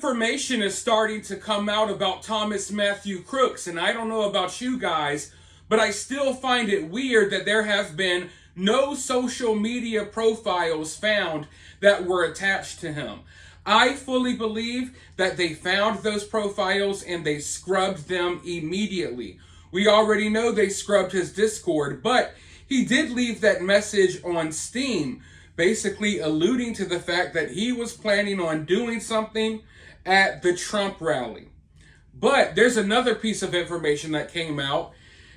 information is starting to come out about Thomas Matthew Crooks, and I don't know about you guys, but I still find it weird that there have been no social media profiles found that were attached to him. I fully believe that they found those profiles and they scrubbed them immediately. We already know they scrubbed his Discord, but he did leave that message on Steam, basically alluding to the fact that he was planning on doing something at the Trump rally. But there's another piece of information that came out.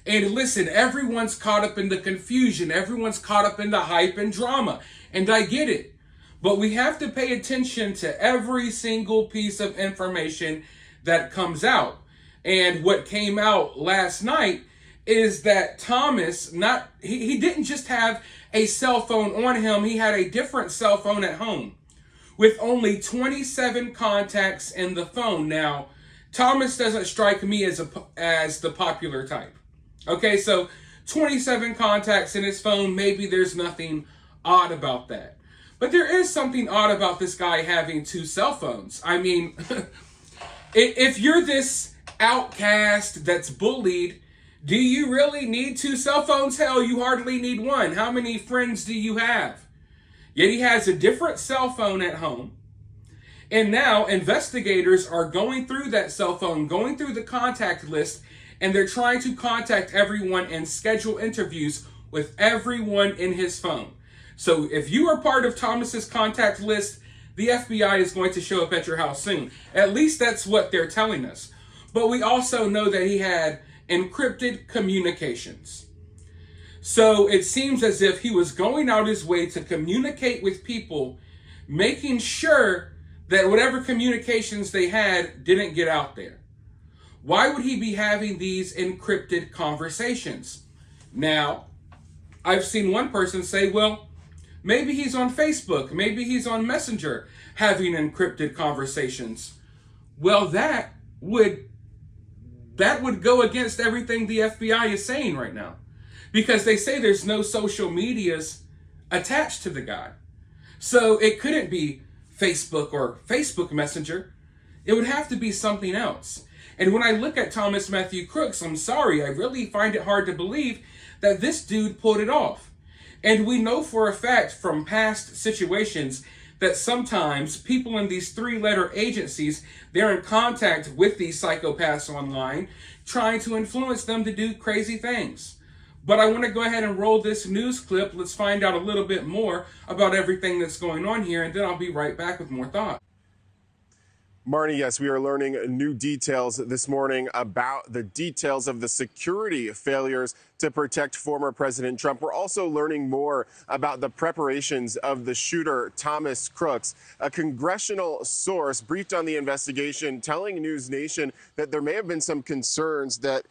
And listen, everyone's caught up in the confusion. Everyone's caught up in the hype and drama. And I get it. But we have to pay attention to every single piece of information that comes out. And what came out last night is that Thomas, he didn't just have a cell phone on him, he had a different cell phone at home with only 27 contacts in the phone. Now, Thomas doesn't strike me as the popular type. Okay, so 27 contacts in his phone, maybe there's nothing odd about that. But there is something odd about this guy having two cell phones. I mean, if you're this outcast that's bullied, do you really need two cell phones? Hell, you hardly need one. How many friends do you have? Yet he has a different cell phone at home. And now investigators are going through that cell phone, going through the contact list, and they're trying to contact everyone and schedule interviews with everyone in his phone. So if you are part of Thomas's contact list, the FBI is going to show up at your house soon. At least that's what they're telling us. But we also know that he had encrypted communications. So it seems as if he was going out his way to communicate with people, making sure that whatever communications they had didn't get out there. Why would he be having these encrypted conversations? Now, I've seen one person say, well, maybe he's on Facebook, maybe he's on Messenger having encrypted conversations. Well, that would go against everything the FBI is saying right now. Because they say there's no social medias attached to the guy. So it couldn't be Facebook or Facebook Messenger. It would have to be something else. And when I look at Thomas Matthew Crooks, I'm sorry, I really find it hard to believe that this dude pulled it off. And we know for a fact from past situations that sometimes people in these three-letter agencies, they're in contact with these psychopaths online, trying to influence them to do crazy things. But I want to go ahead and roll this news clip. Let's find out a little bit more about everything that's going on here, and then I'll be right back with more thoughts. Marnie, yes, we are learning new details this morning about the details of the security failures to protect former President Trump. We're also learning more about the preparations of the shooter, Thomas Crooks. A congressional source briefed on the investigation, telling News Nation that there may have been some concerns that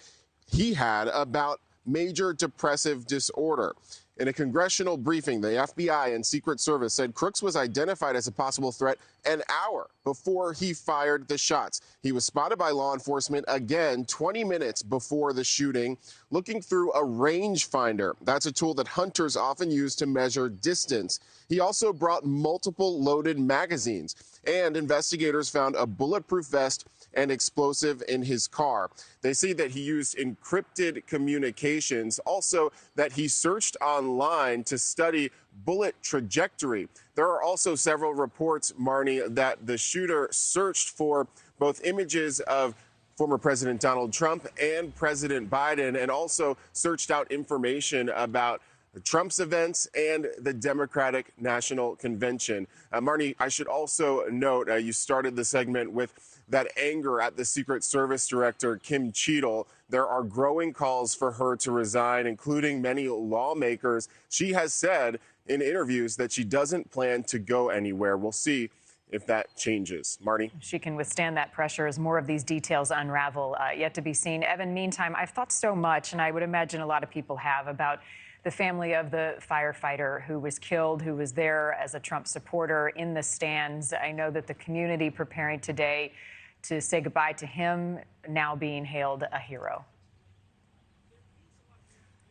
he had about major depressive disorder. In a congressional briefing, the FBI and Secret Service said Crooks was identified as a possible threat an hour before he fired the shots. He was spotted by law enforcement again 20 minutes before the shooting, looking through a rangefinder. That's a tool that hunters often use to measure distance. He also brought multiple loaded magazines, and investigators found a bulletproof vest and explosive in his car. They say that he used encrypted communications, also that he searched online to study bullet trajectory. There are also several reports, Marnie, that the shooter searched for both images of former President Donald Trump and President Biden, and also searched out information about Trump's events and the Democratic National Convention. Marnie, I should also note, you started the segment with that anger at the Secret Service Director, Kim Cheadle. There are growing calls for her to resign, including many lawmakers. She has said in interviews that she doesn't plan to go anywhere. We'll see if that changes. Marnie? She can withstand that pressure as more of these details unravel. Yet to be seen. Evan, meantime, I've thought so much, and I would imagine a lot of people have, about the family of the firefighter who was killed, who was there as a Trump supporter in the stands. I know that the community preparing today to say goodbye to him, now being hailed a hero.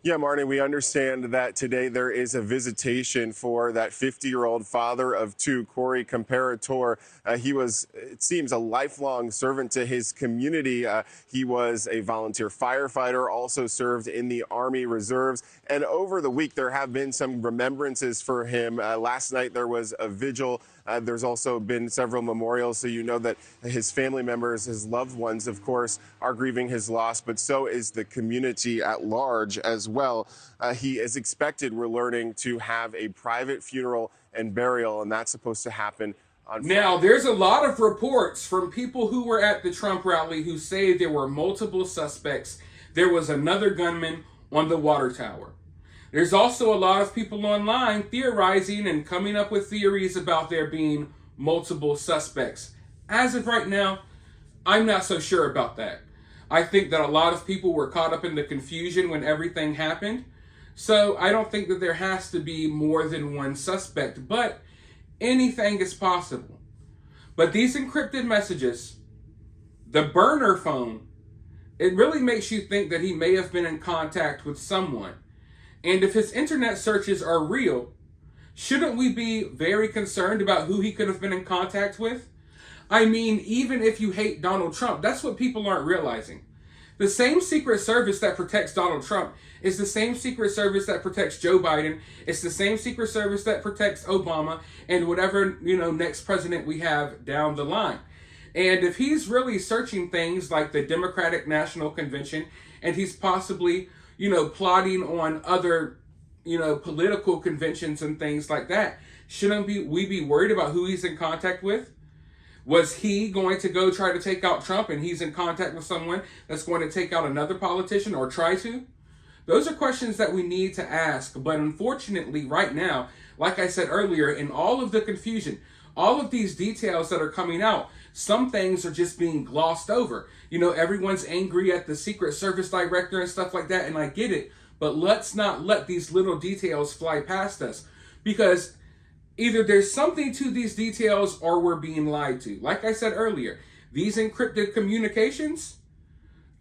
Yeah, Marnie, we understand that today there is a visitation for that 50-year-old father of two, Corey Comparator. He was, it seems, a lifelong servant to his community. He was a volunteer firefighter, also served in the Army Reserves. And over the week, there have been some remembrances for him. Last night, there was a vigil. There's also been several memorials, so you know that his family members, his loved ones, of course, are grieving his loss, but so is the community at large as well. He is expected, we're learning, to have a private funeral and burial, and that's supposed to happen on Friday. Now, there's a lot of reports from people who were at the Trump rally who say there were multiple suspects. There was another gunman on the water tower. There's also a lot of people online theorizing and coming up with theories about there being multiple suspects. As of right now, I'm not so sure about that. I think that a lot of people were caught up in the confusion when everything happened. So I don't think that there has to be more than one suspect, but anything is possible. But these encrypted messages, the burner phone, it really makes you think that he may have been in contact with someone. And if his internet searches are real, shouldn't we be very concerned about who he could have been in contact with? I mean, even if you hate Donald Trump, that's what people aren't realizing. The same Secret Service that protects Donald Trump is the same Secret Service that protects Joe Biden. It's the same Secret Service that protects Obama and whatever, next president we have down the line. And if he's really searching things like the Democratic National Convention, and he's possibly plotting on other, political conventions and things like that, shouldn't we be worried about who he's in contact with? Was he going to go try to take out Trump and he's in contact with someone that's going to take out another politician or try to? Those are questions that we need to ask. But unfortunately, right now, like I said earlier, in all of the confusion, all of these details that are coming out, some things are just being glossed over. Everyone's angry at the Secret Service director and stuff like that, and I get it. But let's not let these little details fly past us, because either there's something to these details or we're being lied to. Like I said earlier, these encrypted communications,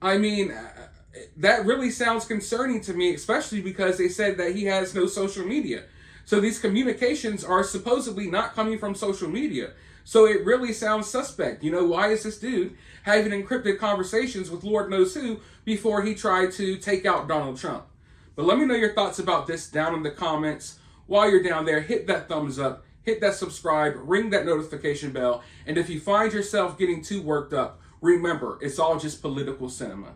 that really sounds concerning to me, especially because they said that he has no social media. So these communications are supposedly not coming from social media. So it really sounds suspect. Why is this dude having encrypted conversations with Lord knows who before he tried to take out Donald Trump? But let me know your thoughts about this down in the comments. While you're down there, hit that thumbs up, hit that subscribe, ring that notification bell. And if you find yourself getting too worked up, remember, it's all just political cinema.